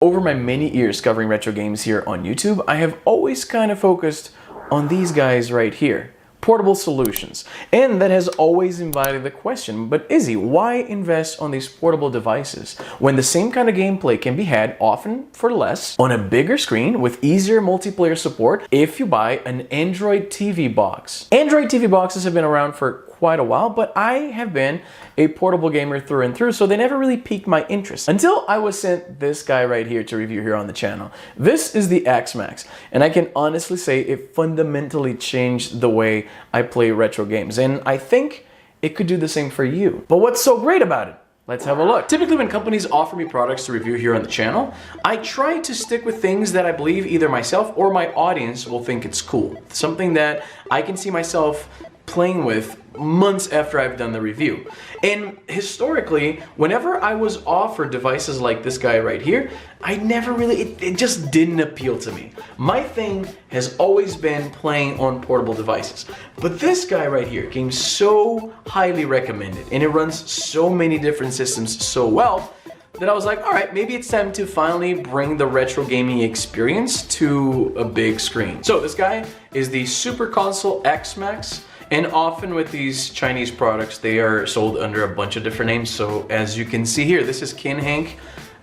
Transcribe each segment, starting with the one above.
Over my many years covering retro games here on YouTube, I have always kind of focused on these guys right here, portable solutions. And that has always invited the question, but Izzy, why invest on these portable devices when the same kind of gameplay can be had, often for less, on a bigger screen with easier multiplayer support if you buy an Android TV box? Android TV boxes have been around for quite a while, but I have been a portable gamer through and through, so they never really piqued my interest until I was sent this guy right here to review here on the channel. This is the X Max, and I can honestly say it fundamentally changed the way I play retro games, and I think it could do the same for you. But what's so great about it? Let's have a look. Typically when companies offer me products to review here on the channel, I try to stick with things that I believe either myself or my audience will think it's cool. Something that I can see myself playing with months after I've done the review. And historically, whenever I was offered devices like this guy right here, I never really, it just didn't appeal to me. My thing has always been playing on portable devices. But this guy right here came so highly recommended, and it runs so many different systems so well, that I was like, all right, maybe it's time to finally bring the retro gaming experience to a big screen. So this guy is the Super Console X Max. And often with these Chinese products, they are sold under a bunch of different names. So as you can see here, this is Kinhank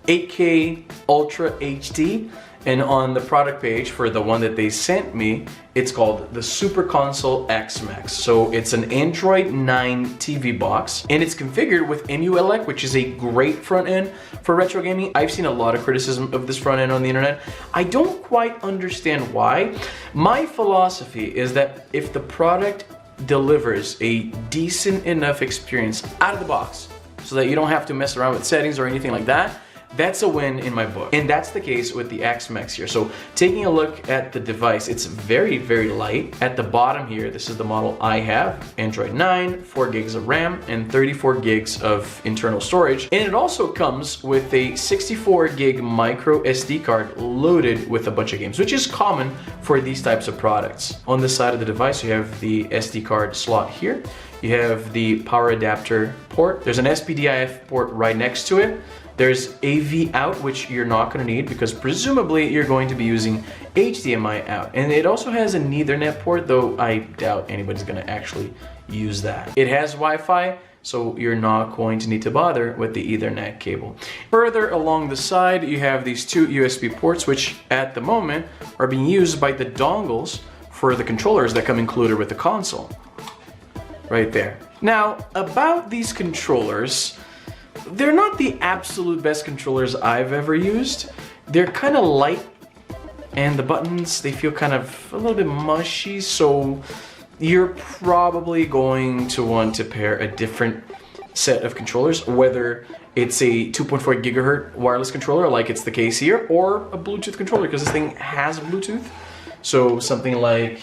8K Ultra HD. And on the product page for the one that they sent me, it's called the Super Console X Max. So it's an Android 9 TV box, and it's configured with Emuelec, which is a great front end for retro gaming. I've seen a lot of criticism of this front end on the internet. I don't quite understand why. My philosophy is that if the product delivers a decent enough experience out of the box so that you don't have to mess around with settings or anything like that, that's a win in my book. And that's the case with the X Max here. So taking a look at the device, it's very, very light. At the bottom here, this is the model I have, Android 9, 4 gigs of RAM, and 34 gigs of internal storage. And it also comes with a 64 gig micro SD card loaded with a bunch of games, which is common for these types of products. On the side of the device, you have the SD card slot here. You have the power adapter port. There's an SPDIF port right next to it. There's AV out, which you're not going to need because presumably you're going to be using HDMI out. And it also has an Ethernet port, though I doubt anybody's going to actually use that. It has Wi-Fi, so you're not going to need to bother with the Ethernet cable. Further along the side, you have these two USB ports, which at the moment are being used by the dongles for the controllers that come included with the console. Right there. Now, about these controllers, they're not the absolute best controllers I've ever used. They're kind of light, and the buttons, they feel kind of a little bit mushy, so you're probably going to want to pair a different set of controllers, whether it's a 2.4 gigahertz wireless controller like it's the case here, or a Bluetooth controller, because this thing has Bluetooth. So something like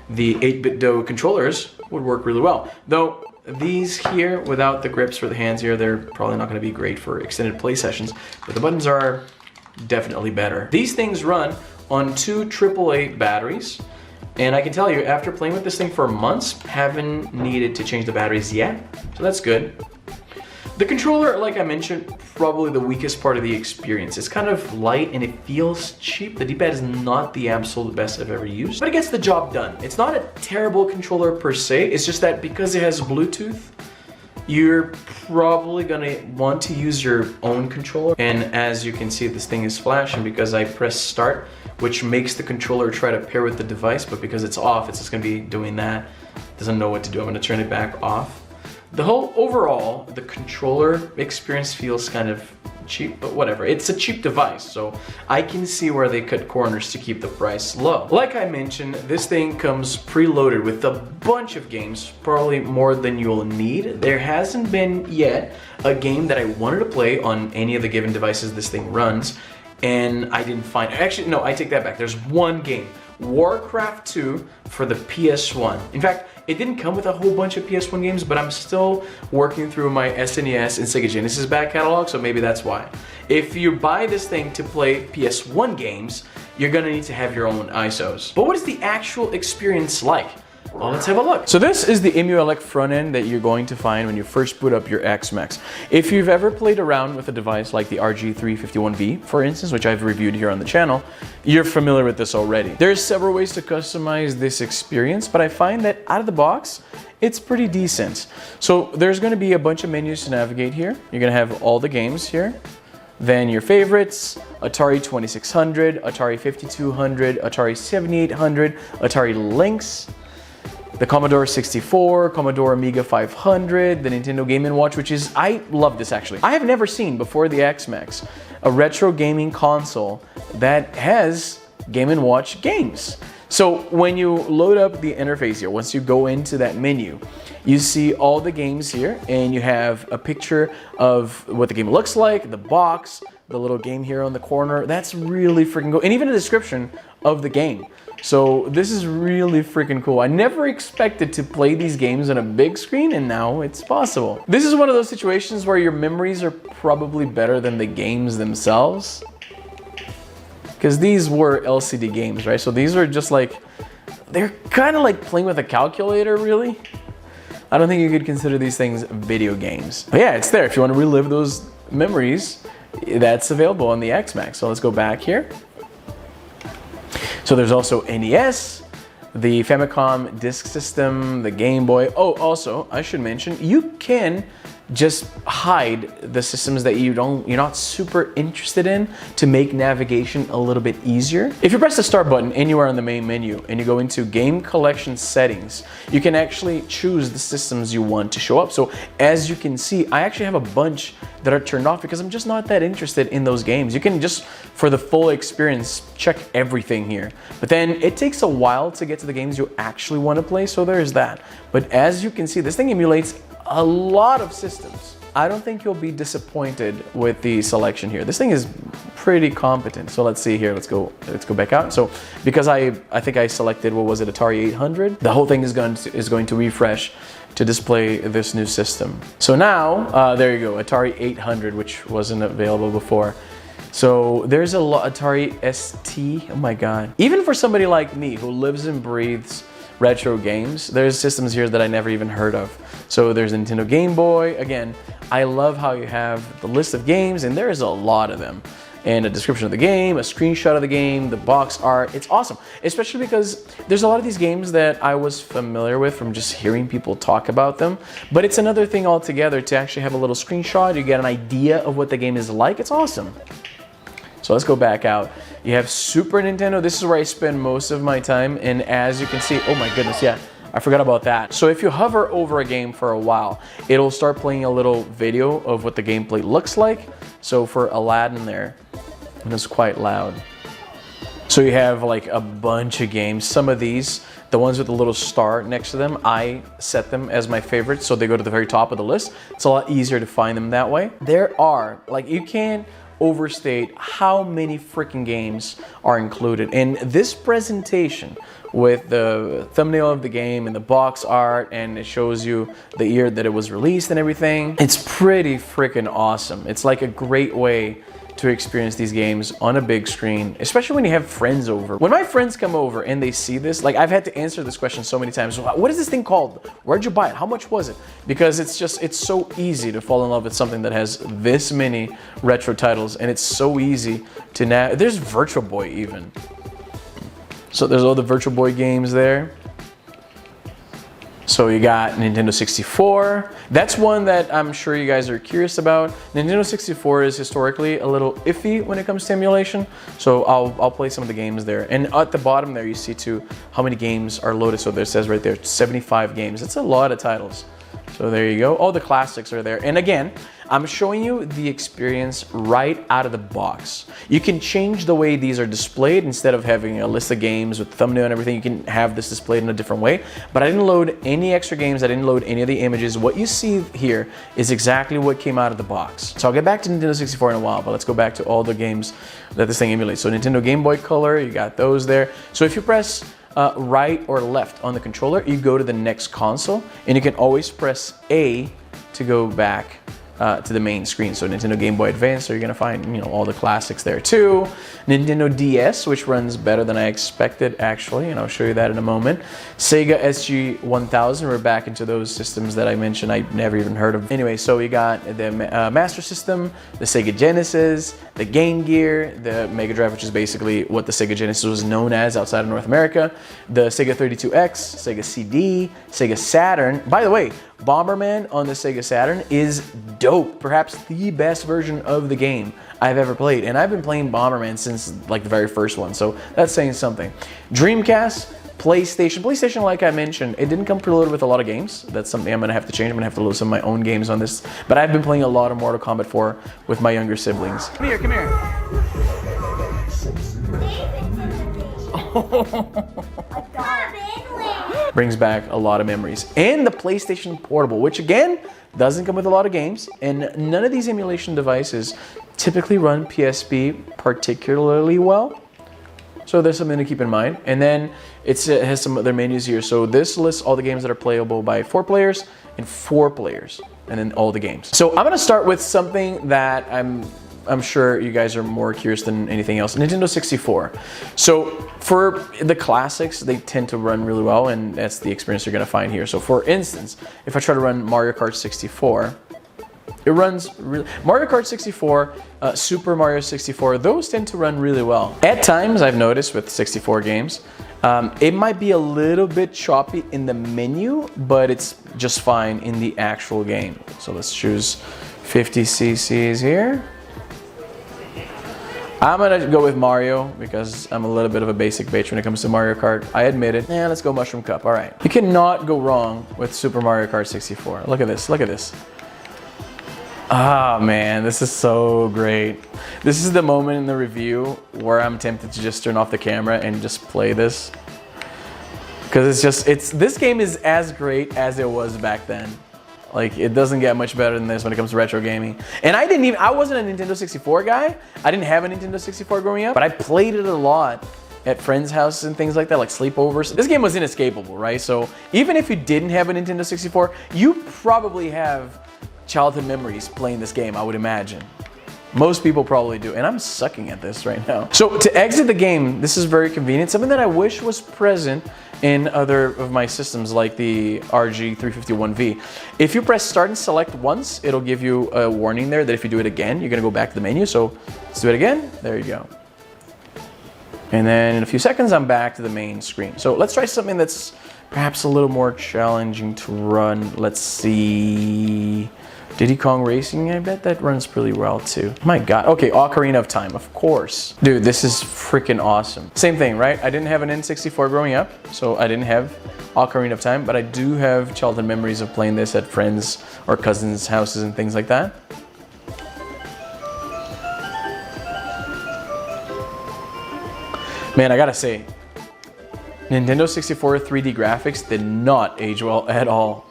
the 8-bit DO controllers would work really well. Though these here, without the grips for the hands here, they're probably not going to be great for extended play sessions, but the buttons are definitely better. These things run on 2 AAA batteries, and I can tell you, after playing with this thing for months, haven't needed to change the batteries yet, so that's good. The controller, like I mentioned, probably the weakest part of the experience. It's kind of light and it feels cheap. The D-pad is not the absolute best I've ever used, but it gets the job done. It's not a terrible controller per se, it's just that because it has Bluetooth, you're probably gonna want to use your own controller. And as you can see, this thing is flashing because I press start, which makes the controller try to pair with the device, but because it's off, it's just gonna be doing that. It doesn't know what to do. I'm gonna turn it back off. The whole overall, the controller experience feels kind of cheap, but whatever. It's a cheap device, so I can see where they cut corners to keep the price low. Like I mentioned, this thing comes preloaded with a bunch of games, probably more than you'll need. There hasn't been yet a game that I wanted to play on any of the given devices this thing runs, and I didn't find, actually, no, I take that back. There's one game, Warcraft 2 for the PS1. In fact, it didn't come with a whole bunch of PS1 games, but I'm still working through my SNES and Sega Genesis back catalog, so maybe that's why. If you buy this thing to play PS1 games, you're gonna need to have your own ISOs. But what is the actual experience like? Well, let's have a look. So this is the Emuelec front end that you're going to find when you first boot up your XMAX. If you've ever played around with a device like the RG351V, for instance, which I've reviewed here on the channel, you're familiar with this already. There's several ways to customize this experience, but I find that out of the box, it's pretty decent. So there's going to be a bunch of menus to navigate here. You're going to have all the games here. Then your favorites, Atari 2600, Atari 5200, Atari 7800, Atari Lynx, the Commodore 64, Commodore Amiga 500, the Nintendo Game & Watch, which is, I love this actually. I have never seen before the XMAX a retro gaming console that has Game & Watch games. So when you load up the interface here, once you go into that menu, you see all the games here and you have a picture of what the game looks like, the box, the little game here on the corner. That's really freaking cool. And even a description of the game. So this is really freaking cool. I never expected to play these games on a big screen, and now it's possible. This is one of those situations where your memories are probably better than the games themselves. Because these were LCD games, right? So these are just like, they're kind of like playing with a calculator, really. I don't think you could consider these things video games. But yeah, it's there. If you want to relive those memories, that's available on the XMAX. So let's go back here. So there's also NES, the Famicom Disk System, the Game Boy. Oh, also, I should mention, you can just hide the systems that you're not super interested in to make navigation a little bit easier. If you press the start button anywhere on the main menu and you go into game collection settings, you can actually choose the systems you want to show up. So as you can see, I actually have a bunch that are turned off because I'm just not that interested in those games. You can just, for the full experience, check everything here. But then it takes a while to get to the games you actually want to play, so there's that. But as you can see, this thing emulates a lot of systems. I don't think you'll be disappointed with the selection here. This thing is pretty competent. So let's see here. Let's go back out. So because I think I selected, what was it, Atari 800? The whole thing is going to refresh to display this new system. So now, there you go, Atari 800, which wasn't available before. So there's a lot, Atari ST, oh my God. Even for somebody like me who lives and breathes retro games, there's systems here that I never even heard of. So there's Nintendo Game Boy. Again, I love how you have the list of games, and there is a lot of them. And a description of the game, a screenshot of the game, the box art. It's awesome, especially because there's a lot of these games that I was familiar with from just hearing people talk about them. But it's another thing altogether to actually have a little screenshot. You get an idea of what the game is like. It's awesome. So let's go back out. You have Super Nintendo. This is where I spend most of my time. And as you can see, oh my goodness, yeah, I forgot about that. So if you hover over a game for a while, it'll start playing a little video of what the gameplay looks like. So for Aladdin there, and it's quite loud. So you have like a bunch of games. Some of these, the ones with the little star next to them, I set them as my favorites, so they go to the very top of the list. It's a lot easier to find them that way. There are, like, you can't overstate how many freaking games are included in this presentation with the thumbnail of the game and the box art, and it shows you the year that it was released and everything. It's pretty freaking awesome. It's like a great way to experience these games on a big screen, especially when you have friends over. When my friends come over and they see this, like, I've had to answer this question so many times. What is this thing called? Where'd you buy it? How much was it? Because it's so easy to fall in love with something that has this many retro titles, and it's so easy to there's Virtual Boy even. So there's all the Virtual Boy games there. So you got Nintendo 64. That's one that I'm sure you guys are curious about. Nintendo 64 is historically a little iffy when it comes to emulation. So I'll play some of the games there. And at the bottom there, you see too how many games are loaded. So there it says right there, 75 games. That's a lot of titles. So there you go. All the classics are there. And again, I'm showing you the experience right out of the box. You can change the way these are displayed. Instead of having a list of games with thumbnail and everything, you can have this displayed in a different way. But I didn't load any extra games. I didn't load any of the images. What you see here is exactly what came out of the box. So I'll get back to Nintendo 64 in a while, but let's go back to all the games that this thing emulates. So Nintendo Game Boy Color, you got those there. So if you press right or left on the controller, you go to the next console, and you can always press A to go back to the main screen. So Nintendo Game Boy Advance, so you're gonna find, you know, all the classics there too. Nintendo DS, which runs better than I expected actually, and I'll show you that in a moment. Sega SG-1000, we're back into those systems that I mentioned I never even heard of. Anyway, so we got the Master System, the Sega Genesis, the Game Gear, the Mega Drive, which is basically what the Sega Genesis was known as outside of North America, the Sega 32X, Sega CD, Sega Saturn. By the way, Bomberman on the Sega Saturn is dope. Perhaps the best version of the game I've ever played. And I've been playing Bomberman since like the very first one, so that's saying something. Dreamcast, PlayStation, like I mentioned, it didn't come preloaded with a lot of games. That's something I'm gonna have to change. I'm gonna have to load some of my own games on this. But I've been playing a lot of Mortal Kombat 4 with my younger siblings. Come here, come here. Brings back a lot of memories. And the PlayStation Portable, which again, doesn't come with a lot of games, and none of these emulation devices typically run PSP particularly well. So there's something to keep in mind. And then it has some other menus here. So this lists all the games that are playable by 4 players and 4 players, and then all the games. So I'm gonna start with something that I'm sure you guys are more curious than anything else. Nintendo 64. So for the classics, they tend to run really well, and that's the experience you're gonna find here. So for instance, if I try to run Mario Kart 64, it runs really, Mario Kart 64, Super Mario 64, those tend to run really well. At times, I've noticed with 64 games, it might be a little bit choppy in the menu, but it's just fine in the actual game. So let's choose 50 cc's here. I'm gonna go with Mario because I'm a little bit of a basic bitch when it comes to Mario Kart. I admit it. Yeah, let's go Mushroom Cup. All right. You cannot go wrong with Super Mario Kart 64. Look at this. Look at this. Ah, man, this is so great. This is the moment in the review where I'm tempted to just turn off the camera and just play this. Because this game is as great as it was back then. Like, it doesn't get much better than this when it comes to retro gaming. And I wasn't a Nintendo 64 guy. I didn't have a Nintendo 64 growing up, but I played it a lot at friends' houses and things like that, like sleepovers. This game was inescapable, right? So even if you didn't have a Nintendo 64, you probably have childhood memories playing this game, I would imagine. Most people probably do, and I'm sucking at this right now. So to exit the game, this is very convenient. Something that I wish was present in other of my systems like the RG351V. If you press start and select once, it'll give you a warning there that if you do it again, you're gonna go back to the menu. So let's do it again. There you go. And then in a few seconds, I'm back to the main screen. So let's try something that's perhaps a little more challenging to run. Let's see. Diddy Kong Racing, I bet that runs pretty well too. My God, okay, Ocarina of Time, of course. Dude, this is freaking awesome. Same thing, right? I didn't have an N64 growing up, so I didn't have Ocarina of Time, but I do have childhood memories of playing this at friends' or cousins' houses and things like that. Man, I gotta say, Nintendo 64 3D graphics did not age well at all.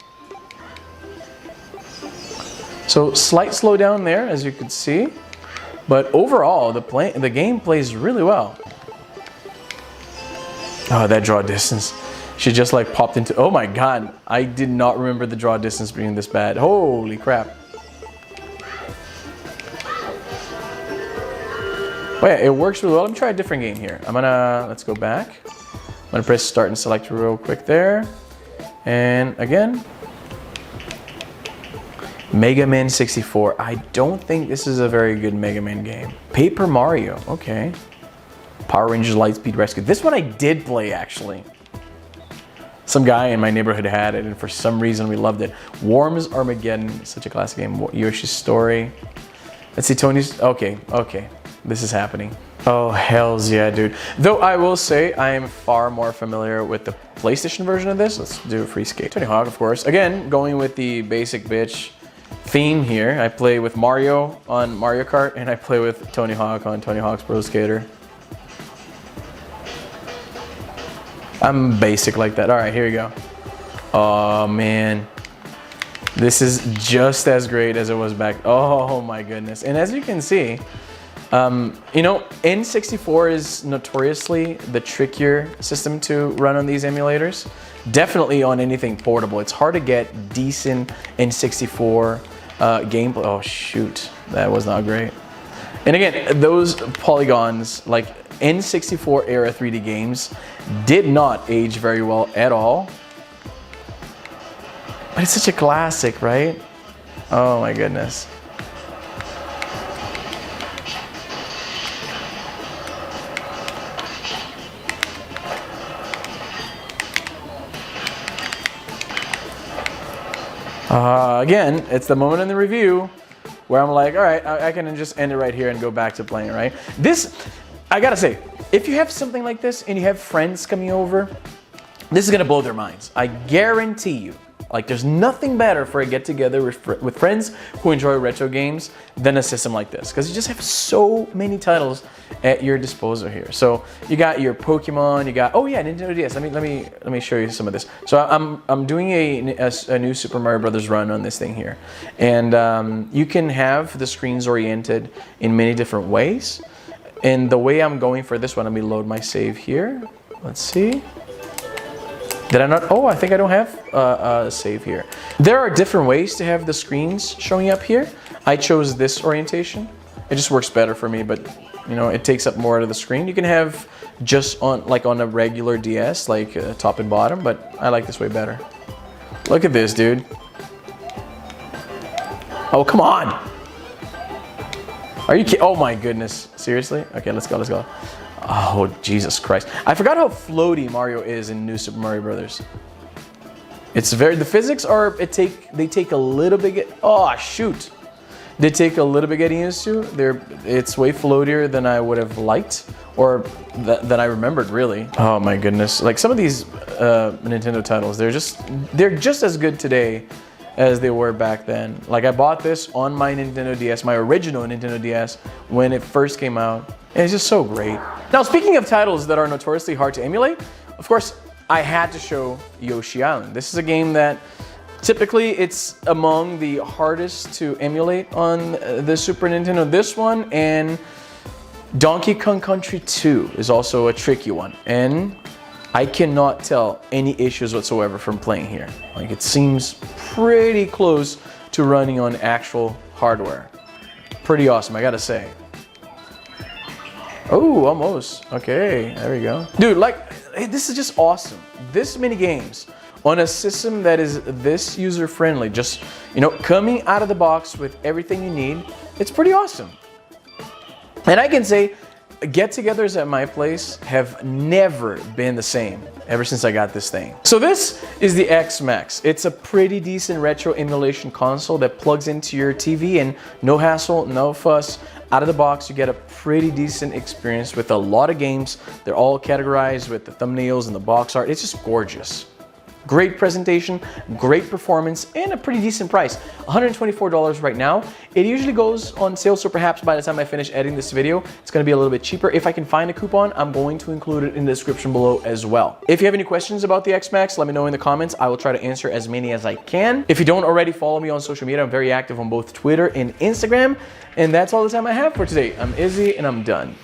So slight slowdown there, as you can see, but overall the game plays really well. Oh, that draw distance. She just like popped into, oh my God, I did not remember the draw distance being this bad. Holy crap. Oh yeah, it works really well. Let me try a different game here. Let's go back. I'm gonna press start and select real quick there. And again, Mega Man 64. I don't think this is a very good Mega Man game. Paper Mario, okay. Power Rangers Lightspeed Rescue. This one I did play actually. Some guy in my neighborhood had it and for some reason we loved it. Worms Armageddon, such a classic game. Yoshi's Story. Let's see, Tony's, okay. This is happening. Oh, hells yeah, dude. Though I will say I am far more familiar with the PlayStation version of this. Let's do a free skate. Tony Hawk, of course. Again, going with the basic bitch theme here. I play with Mario on Mario Kart and I play with Tony Hawk on Tony Hawk's Pro Skater. I'm basic like that. All right, here we go. Oh man, this is just as great as it was back. Oh my goodness. And as you can see, you know, N64 is notoriously the trickier system to run on these emulators. Definitely on anything portable. It's hard to get decent N64 gameplay. Oh shoot, that was not great. And again, those polygons, like N64 era 3D games, did not age very well at all. But it's such a classic, right? Oh my goodness. Again, it's the moment in the review where I'm like, all right, I can just end it right here and go back to playing, right? This, I gotta say, if you have something like this and you have friends coming over, this is gonna blow their minds. I guarantee you. Like, there's nothing better for a get-together with friends who enjoy retro games than a system like this, because you just have so many titles at your disposal here. So you got your Pokemon, you got, oh yeah, Nintendo DS. Let me show you some of this. So I'm doing a new Super Mario Brothers run on this thing here, and you can have the screens oriented in many different ways. And the way I'm going for this one, let me load my save here. Let's see. Did I not? Oh, I think I don't have a save here. There are different ways to have the screens showing up here. I chose this orientation. It just works better for me, but you know, it takes up more of the screen. You can have just on a regular DS, like top and bottom, but I like this way better. Look at this, dude. Oh, come on. Are you kidding? Oh my goodness. Seriously? Okay, let's go, let's go. Oh, Jesus Christ. I forgot how floaty Mario is in New Super Mario Brothers. It's the physics are, they take a little bit, oh shoot. They take a little bit getting used to. It's way floatier than I would have liked, or than I remembered, really. Oh my goodness. Like some of these Nintendo titles, they're just as good today as they were back then. Like I bought this on my Nintendo DS, my original Nintendo DS, when it first came out. And it's just so great. Now, speaking of titles that are notoriously hard to emulate, of course, I had to show Yoshi Island. This is a game that typically it's among the hardest to emulate on the Super Nintendo. This one and Donkey Kong Country 2 is also a tricky one. And I cannot tell any issues whatsoever from playing here. Like it seems pretty close to running on actual hardware. Pretty awesome, I gotta say. Oh, almost. Okay, there we go. Dude, like, this is just awesome. This many games on a system that is this user-friendly, just, you know, coming out of the box with everything you need, it's pretty awesome. And I can say, get-togethers at my place have never been the same ever since I got this thing. So this is the X Max. It's a pretty decent retro emulation console that plugs into your TV and no hassle, no fuss. Out of the box, you get a pretty decent experience with a lot of games. They're all categorized with the thumbnails and the box art. It's just gorgeous. Great presentation, great performance, and a pretty decent price. $124 right now. It usually goes on sale, so perhaps by the time I finish editing this video, it's gonna be a little bit cheaper. If I can find a coupon, I'm going to include it in the description below as well. If you have any questions about the X Max, let me know in the comments. I will try to answer as many as I can. If you don't already follow me on social media, I'm very active on both Twitter and Instagram. And that's all the time I have for today. I'm Izzy, and I'm done.